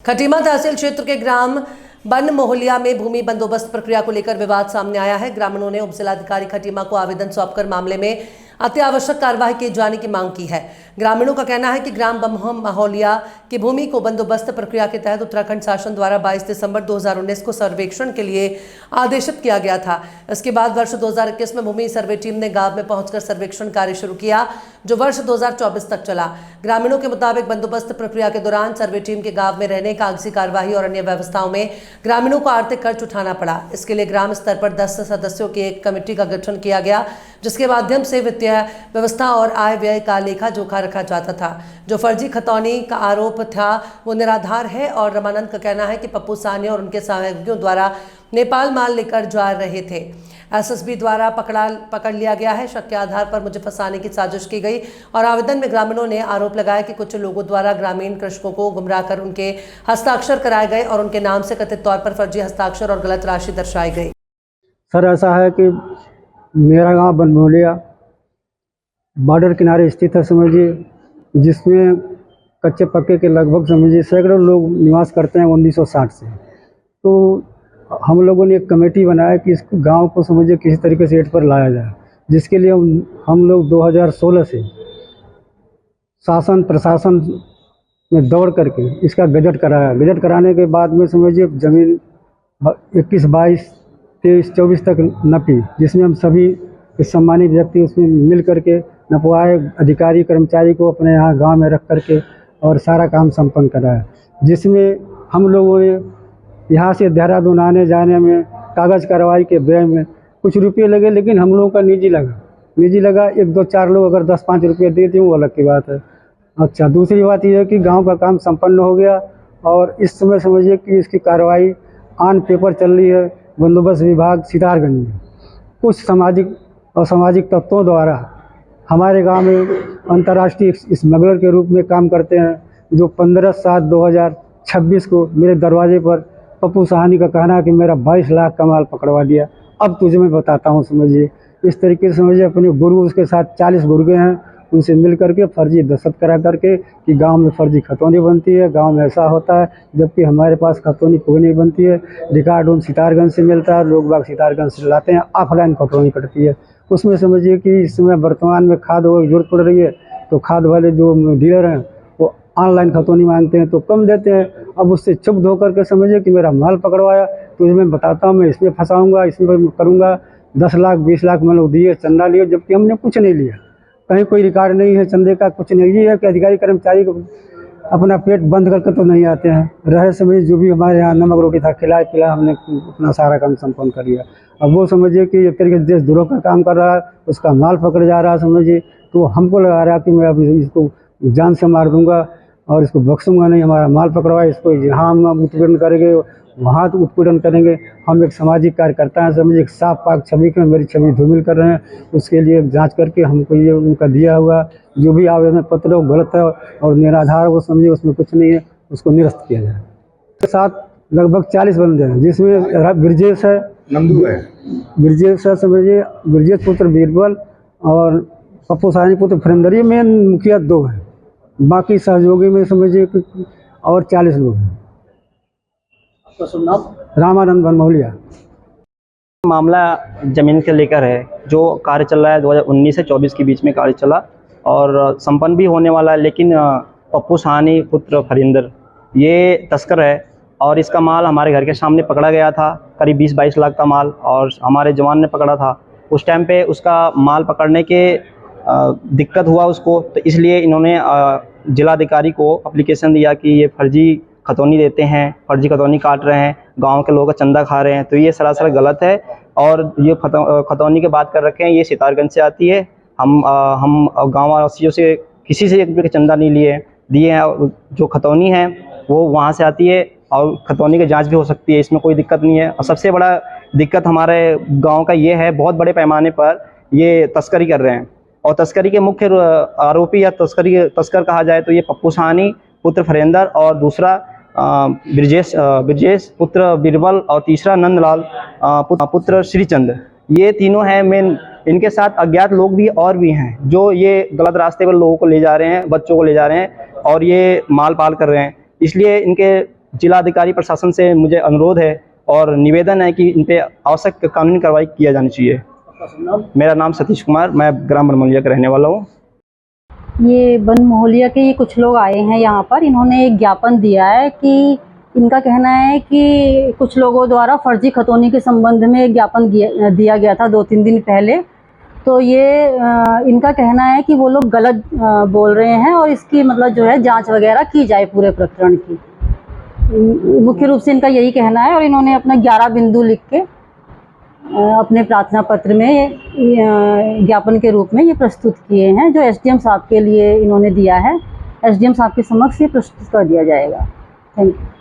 खटीमा तहसील क्षेत्र के ग्राम बन मोहलिया में भूमि बंदोबस्त प्रक्रिया को लेकर विवाद सामने आया है। ग्रामीणों ने उपजिलाधिकारी खटीमा को आवेदन सौंपकर मामले में अत्यावश्यक कार्रवाई किए जाने की मांग की है। ग्रामीणों का कहना है कि ग्राम बन मोहलिया की भूमि को बंदोबस्त प्रक्रिया के तहत उत्तराखंड शासन द्वारा 22 दिसंबर 2019 को सर्वेक्षण के लिए आदेशित किया गया था। इसके बाद वर्ष 2021 में भूमि सर्वे टीम ने गांव में पहुंचकर सर्वेक्षण कार्य शुरू किया, जो वर्ष 2024 तक चला। ग्रामीणों के मुताबिक बंदोबस्त प्रक्रिया के दौरान सर्वे टीम के गांव में रहने, कागजी कार्यवाही और अन्य व्यवस्थाओं में ग्रामीणों को आर्थिक खर्च उठाना पड़ा। इसके लिए ग्राम स्तर पर 10 सदस्यों की एक कमेटी का गठन किया गया, जिसके माध्यम से वित्तीय व्यवस्था और आय व्यय का लेखा जोखा रखा जाता था। जो फर्जी खतौनी का आरोप था वो निराधार है और रमानंद का कहना है कि पप्पू साहनी और उनके सहयोगियों द्वारा नेपाल माल लेकर जा रहे थे। एसएसबी द्वारा पकड़ लिया गया है। शक के आधार पर मुझे फंसाने की साजिश की गई और आवेदन में ग्रामीणों ने आरोप लगाया कि कुछ लोगों द्वारा ग्रामीण कृषकों को गुमराह कर उनके हस्ताक्षर कराए गए और उनके नाम से कथित तौर पर फर्जी हस्ताक्षर और गलत राशि दर्शाई गई। सर, ऐसा है कि मेरा गांव बन मोहलिया बॉर्डर किनारे स्थित है, समझिए, जिसमें कच्चे पक्के के लगभग समझिए सैकड़ों लोग निवास करते हैं 1960 से। तो हम लोगों ने एक कमेटी बनाया कि इस गांव को समझिए किसी तरीके से एड पर लाया जाए, जिसके लिए हम लोग 2016 से शासन प्रशासन में दौड़ करके इसका गजट कराया। गजट कराने के बाद में समझिए ज़मीन 21, 22, 23, 24 तक नपी, जिसमें हम सभी सम्मानित व्यक्ति उसमें मिल करके नपवाए, अधिकारी कर्मचारी को अपने यहाँ गांव में रख करके और सारा काम संपन्न कराया, जिसमें हम लोगों ने यहाँ से देहरादून आने जाने में कागज़ कार्रवाई के व्यय में कुछ रुपये लगे, लेकिन हम लोगों का निजी लगा 1, 2, 4 लोग अगर 10-5 रुपये देते हैं वो अलग की बात है। अच्छा, दूसरी बात यह है कि गांव का काम संपन्न हो गया और इस समय समझिए कि इसकी कार्रवाई ऑन पेपर चल रही है। बंदोबस्त विभाग सितारगंज में कुछ सामाजिक असामाजिक तत्वों द्वारा हमारे गांव में अंतर्राष्ट्रीय स्मगलर के रूप में काम करते हैं, जो 15/7/2026 को मेरे दरवाजे पर पप्पू साहनी का कहना है कि मेरा 22 लाख का माल पकड़वा दिया। अब तुझे मैं बताता हूँ, समझिए, इस तरीके से समझिए अपने गुरु उसके साथ 40 गुर्गे हैं, उनसे मिल करके फर्जी दस्तखत करा करके कि गांव में फर्जी खतौनी बनती है, गांव में ऐसा होता है, जबकि हमारे पास खतौनी पुगनी बनती है। रिकॉर्ड उन सितारगंज से मिलता है, लोग बाग सितारगंज से लाते हैं, ऑफलाइन खतौनी कटती है। उसमें समझिए कि इस समय वर्तमान में खाद की जरूरत पड़ रही है, तो खाद वाले जो डीलर हैं वो ऑनलाइन खतौनी मांगते हैं तो कम देते हैं। अब उससे चुप धो करके समझिए कि मेरा माल पकड़वाया, तो मैं बताता हूँ, मैं इसमें फंसाऊँगा, इसमें करूँगा। 10 लाख 20 लाख में लोग दिए, चंदा लिए, जबकि हमने कुछ नहीं लिया, कहीं कोई रिकॉर्ड नहीं है चंदे का, कुछ नहीं। ये है कि अधिकारी कर्मचारी को अपना पेट बंद करके तो नहीं आते हैं। रहे समझिए जो भी हमारे यहाँ नमक रोटी था, खिलाए पिलाए हमने अपना सारा काम संपन्न कर लिया। अब वो समझिए कि एक तरीके से देशद्रोह का काम कर रहा है, उसका माल पकड़ जा रहा है, समझिए, तो हमको लगा रहा है कि मैं अब इसको जान से मार दूंगा और इसको बख्शूंगा नहीं। हमारा माल पकड़वा, इसको यहाँ हम उत्पीड़न करेंगे, वहाँ तो उत्पीड़न करेंगे। हम एक सामाजिक कार्यकर्ता हैं, समझिए, एक साफ पाक छवि में मेरी छवि धूमिल कर रहे हैं। उसके लिए जांच करके हमको ये उनका दिया हुआ जो भी आवेदन पत्र वो गलत है और निराधार, वो समझिए उसमें कुछ नहीं है, उसको निरस्त किया जाए। के साथ लगभग 40 बंदे हैं, जिसमें ब्रजेश है, नंदू है, ब्रजेश है, समझिए, ब्रजेश पुत्र बीरबल और पप्पू साहनी पुत्र फरिंदर, ये मेन मुखिया 2 हैं। बाकी सहयोगी में समझिए और 40 लोग हैं। रामानंद बन मोहलिया। मामला ज़मीन के लेकर है, जो कार्य चल रहा है 2019 से 24 के बीच में कार्य चला और संपन्न भी होने वाला है। लेकिन पप्पू साहनी पुत्र फरिंदर ये तस्कर है और इसका माल हमारे घर के सामने पकड़ा गया था, करीब 20-22 लाख का माल, और हमारे जवान ने पकड़ा था। उस टाइम पे उसका माल पकड़ने के दिक्कत हुआ उसको, तो इसलिए इन्होंने जिलाधिकारी को एप्लीकेशन दिया कि ये फर्जी खतौनी देते हैं, फर्जी खतौनी काट रहे हैं, गांव के लोगों का चंदा खा रहे हैं। तो ये सरासर गलत है और ये खतौनी की बात कर रखे हैं, ये सितारगंज से आती है। हम गाँव वासियों से किसी से 1 रुपये का चंदा नहीं दिए हैं। जो खतौनी है वो वहाँ से आती है और खतौनी की जांच भी हो सकती है, इसमें कोई दिक्कत नहीं है। और सबसे बड़ा दिक्कत हमारे गांव का ये है, बहुत बड़े पैमाने पर ये तस्करी कर रहे हैं और तस्करी के मुख्य आरोपी या तस्कर कहा जाए तो ये पप्पू साहनी पुत्र फरिंदर और दूसरा ब्रजेश पुत्र बीरबल और तीसरा नंदलाल पुत्र श्रीचंद, ये तीनों हैं मेन। इनके साथ अज्ञात लोग भी और भी हैं जो ये गलत रास्ते पर लोगों को ले जा रहे हैं, बच्चों को ले जा रहे हैं और ये माल पाल कर रहे हैं। इसलिए इनके जिलाधिकारी प्रशासन से मुझे अनुरोध है और निवेदन है कि इन पे आवश्यक कानूनी कार्रवाई किया जानी चाहिए। मेरा नाम सतीश कुमार, मैं ग्राम बनमोहलिया का रहने वाला हूँ। ये बन मोहलिया के ये कुछ लोग आए हैं यहाँ पर। इन्होंने एक ज्ञापन दिया है कि इनका कहना है कि कुछ लोगों द्वारा फर्जी खतौनी के संबंध में एक ज्ञापन दिया गया था 2-3 दिन पहले। तो ये इनका कहना है कि वो लोग गलत बोल रहे हैं और इसकी मतलब जो है जांच वगैरह की जाए पूरे प्रकरण की। मुख्य रूप से इनका यही कहना है और इन्होंने अपना 11 बिंदु लिख के अपने प्रार्थना पत्र में ज्ञापन के रूप में ये प्रस्तुत किए हैं, जो एसडीएम साहब के लिए इन्होंने दिया है। एसडीएम साहब के समक्ष ये प्रस्तुत कर दिया जाएगा। Thank you.